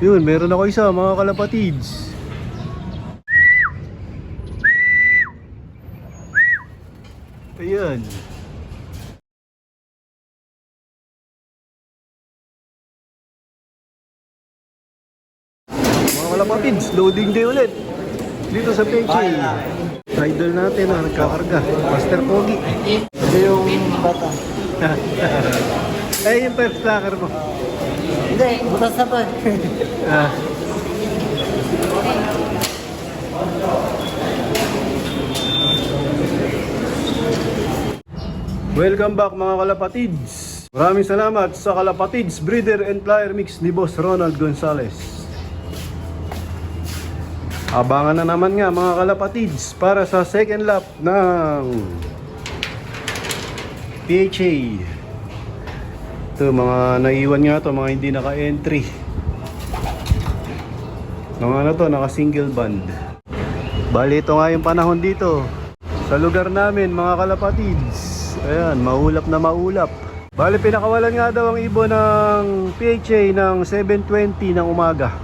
Yun, meron ako isa mga kalapatids. Ayan. Mga kalapatids, loading day ulit dito sa Peche. Idol natin na nagkakarga, Master Pogi. Ito yung bata. Eh, yung first locker mo. Hindi, butas na to. Ah. Welcome back mga kalapatids. Maraming salamat sa Kalapatids Breeder and Flyer Mix ni Boss Ronald Gonzales. Abangan na naman nga mga kalapatids para sa second lap ng PHA. Ito mga naiwan nga to, mga hindi naka-entry. Mga ano to, naka-single band. Bali ito nga yung panahon dito sa lugar namin mga kalapatids. Ayan, maulap na maulap. Bali pinakawalan nga daw ang ibon ng PHA ng 7:20 ng umaga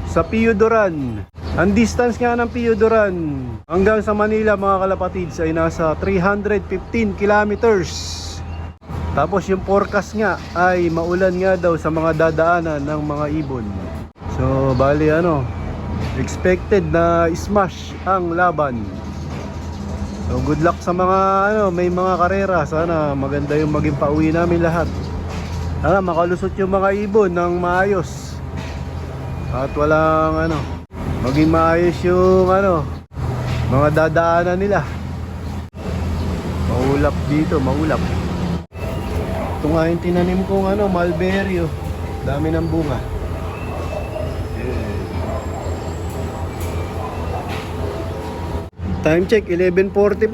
sa Pio Duran. Ang distance nga ng Pio Duran hanggang sa Manila mga kalapatids ay nasa 315 kilometers. Tapos yung forecast nga ay maulan nga daw sa mga dadaanan ng mga ibon. So bali ano, expected na smash ang laban. So good luck sa mga ano, may mga karera. Sana maganda yung maging pauwi namin lahat. Sana makalusot yung mga ibon ng maayos. At walang ano, maging maayos yung ano, mga dadaanan nila. Maulap dito, maulap. Ito nga yung tinanim kong ano, mulberry oh. Dami ng bunga. Time check, 11:45.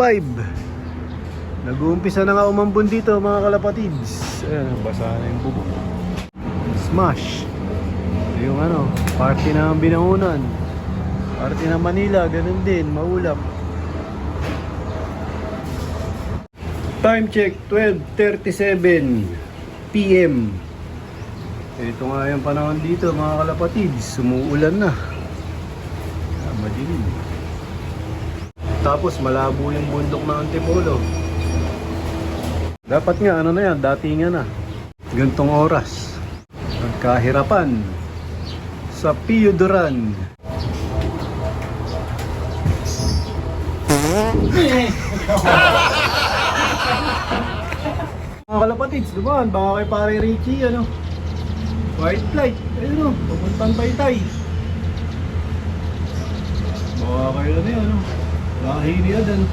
Nag-uumpisa na nga umambon dito mga kalapatids. Ayan, basa na yung bubong. Smash. Ito yung ano, party ng Binangonan. Party ng Manila, ganun din, maulap. Time check, 12:37 PM. Ito nga yung panahon dito mga kalapatids. Sumuulan na. Madilim. Tapos malabo yung bundok ng Antipolo. Dapat nga ano na yan, datingan na. Gantong oras. Nagkahirapan sa Pio Duran. Mga kalapatids, dumaan. Baka kay pare Richie, ano. White flight. Ayun o, pupuntang Taytay. Baka kayo na yun, ano. Lahini yan, ano.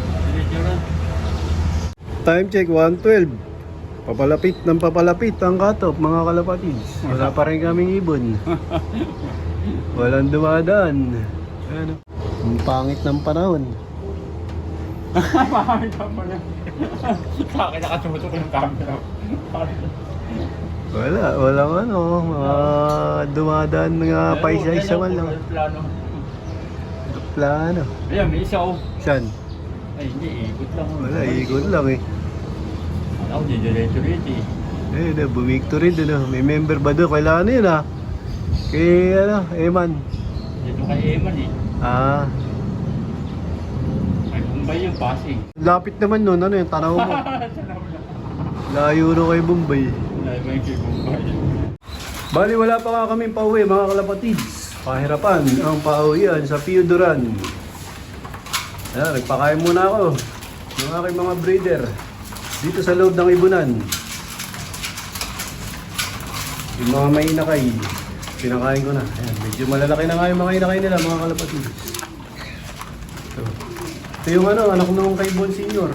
Time check, 1:12. Papalapit ng papalapit ang cutoff, mga kalapatids. Wala pa rin kaming ibon. Walang dumadaan. Ano. Ang pangit ng panahon. Pangit ng panahon. Sa akin nakatumutok yung camera. Walang ano, mga dumadaan mga paisa-isa man lang. Plano. Plano. Ayan, may isa oh. Saan? Ay, hindi, ikot lang. Wala, ikot lang eh. Ako, di diretso-diretso eh. Eh, bumikto rin doon. May member ba doon? Kailangan yun ah. Kay ano, Eman. Dito kay Eman eh. Ah, Ay, Bombay yung Pasig. lapit naman nun. Ano yung tanaw mo? Layo na kay Bombay. Wala ba yung kay Bombay? Bali, wala pa nga kaming pauwi mga kalapatids. Pahirapan ang pauwian sa Pio Duran. Ayan, nagpakain muna ako ng aking mga breeder dito sa loob ng ibunan. Yung mga may inakay, pinakain ko na. Ayan, medyo malalaki na nga yung mga inakay nila mga kalapatids. Ito yung ano, anak nung kay Bon Senior.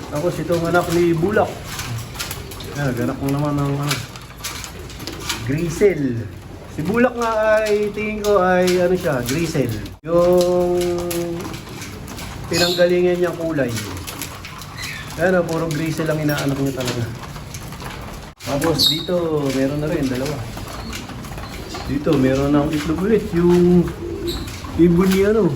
Tapos itong anak ni Bulak. Ayan, nag-anak ko naman ng ano, Grisel. Si Bulak nga ay tingin ko ay ano siya, Grisel. Yung pinanggalingan niyang kulay. Ayan o, puro Grisel ang inaanak niya talaga. Tapos dito, meron na rin, dalawa. Dito, meron na akong itlog ulit. Yung ibon ni ano,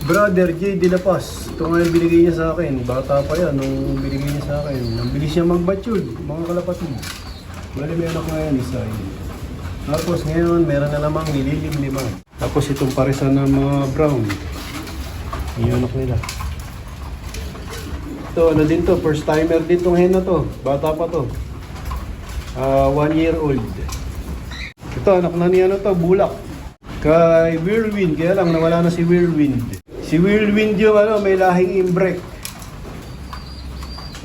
Brother J. De La Paz. Ito nga yung binigay niya sa akin. Bata pa yan nung binigay niya sa akin. Ang bilis niya mag-mature, mga kalapatid. Bali may anak nga yan, isa yun. Tapos ngayon, meron na namang nililimliman. Tapos itong parisan ng mga brown. Yung anak nila. Ito, ano din to? First timer din tong hen na to. Bata pa to. 1 year old. Ito, anak na niya ano to, bulak. Kay Whirlwind, kaya lang nawala na si Whirlwind. Si Whirlwind yung ano, may lahing imbrek.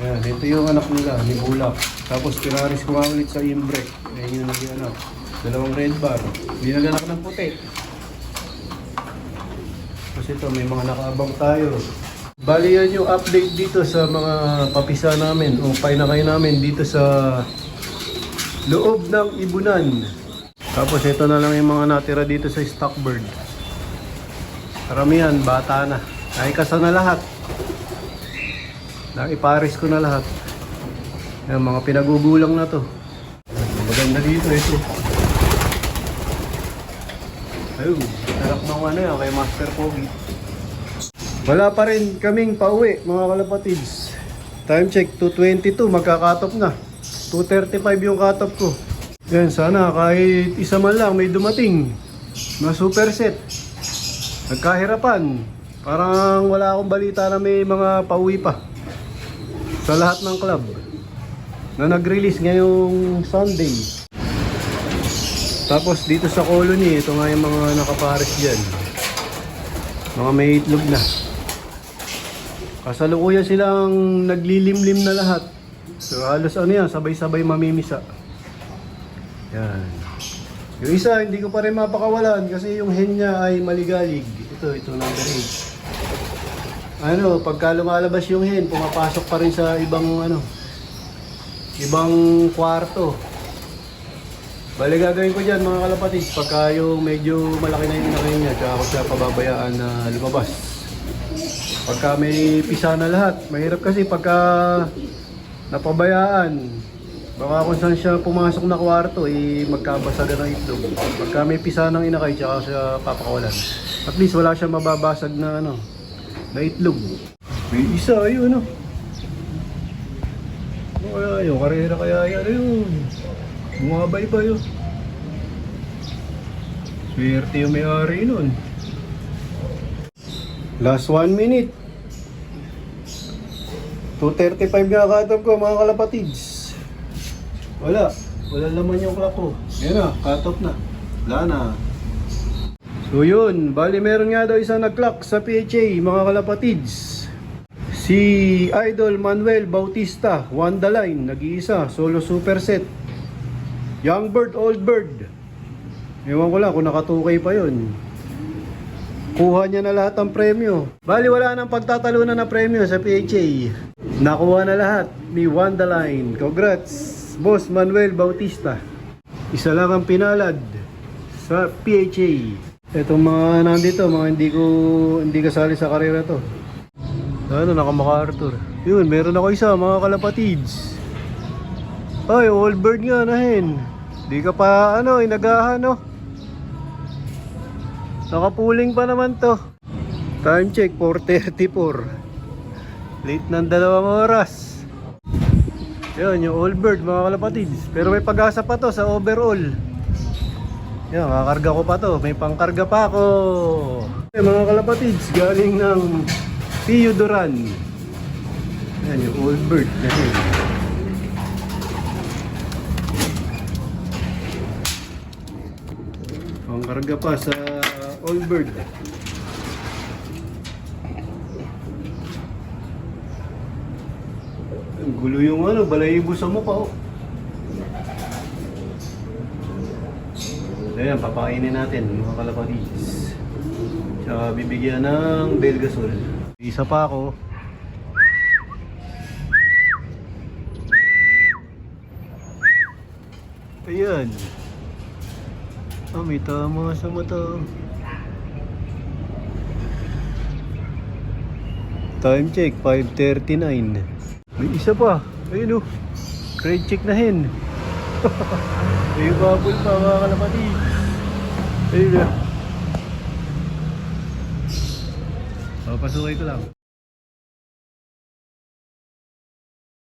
Ayan, ito yung anak nila, ni Bulak. Tapos pinaris ko nga ulit sa imbrek. Ayan yung naging anak. Dalawang red bar. Hindi naganak ng puti. Tapos ito, may mga nakaabang tayo. Bali yan yung update dito sa mga papisa namin o painakay namin dito sa loob ng ibunan. Tapos ito na lang yung mga natira dito sa stockbird. Karamihan, bata na. Naikasa na lahat. Naiparis ko na lahat. Yan, mga pinagugulang na to. Maganda dito ito. Ayun, sarap ng ano yan kay Master Pogi. Wala pa rin kaming pauwi mga kalapatids. Time check, 2:22, magka-cut-off na. 2:35 yung cut-off ko. Yan, sana kahit isa man lang may dumating na super set. Nagkahirapan. Parang wala akong balita na may mga pauwi pa sa lahat ng club na nag-release ngayong Sunday. Tapos dito sa colony, ito nga yung mga nakapares dyan. Mga may itlog na. Kasalukuyan silang naglilimlim na lahat. So halos ano yan, sabay-sabay mamimisa. Yan. Yung isa, hindi ko pa rin mapakawalan kasi yung hen niya ay maligalig. Ito number 8. Ano, pagka lumalabas yung hen, pumapasok pa rin sa ibang ibang kwarto. Bali gagawin ko dyan mga kalapatids, pagka yung medyo malaki na yung inakay niya, tsaka ako siya pababayaan na lumabas. Pagka may pisa na lahat, mahirap kasi pagka napabayaan, baka kung saan siya pumasok na kwarto, magkabasagan ng itlog. Pagka may pisa ng inakay, tsaka siya papakawalan. At least wala siya mababasag na na itlog. May isa, ayun ano kaya yung karera kaya yan, ayun. Bumabay pa yun. Swerte yung may-ari nun. Last 1 minute. 2:35 nga cut-off ko mga kalapatids. Wala naman yung clock ko. Yan na, cut-off na. Wala na. So yun, bali meron nga daw isang nag-clock sa PHA mga kalapatids. Si Idol Manuel Bautista, Wanda Line, nag-iisa, solo super set. Young bird, old bird. Ewan ko lang kung nakatukay pa yun. Kuha niya na lahat ng premyo. Bali wala nang pagtatalunan na premyo sa PHA. Nakuha na lahat ni Wanda Line. Congrats, Boss Manuel Bautista. Isa lang ang pinalad sa PHA. Itong mga nandito, mga hindi kasali sa karera to. Ano, naka-MacArthur. Yun, meron ako isa, mga kalapatids. Ay, old bird nga na hen. Di ka pa, inagahan, no? Nakapuling pa naman to. Time check, 4:34. Late ng 2 oras. Yun, yung old bird, mga kalapatids. Pero may pag-asa pa to sa overall. Yan, kakarga ko pa to. May pangkarga pa ako. Okay, mga kalapatids, galing ng Theodoran. Yan, yung old bird. Yan. Pangkarga pa sa old bird. Ang gulo yung balayibo sa mukha, oh. Ayan, papakainin natin mga kalapatids. Tsaka bibigyan ng Belgasol. Isa pa ako. Ayan. May tama sa mata. Time check, 5:39. May isa pa. Ayun, oh. Grade check na hen. May bubble pa mga kalapatids. Ayun, oh. Papasukin ko lang.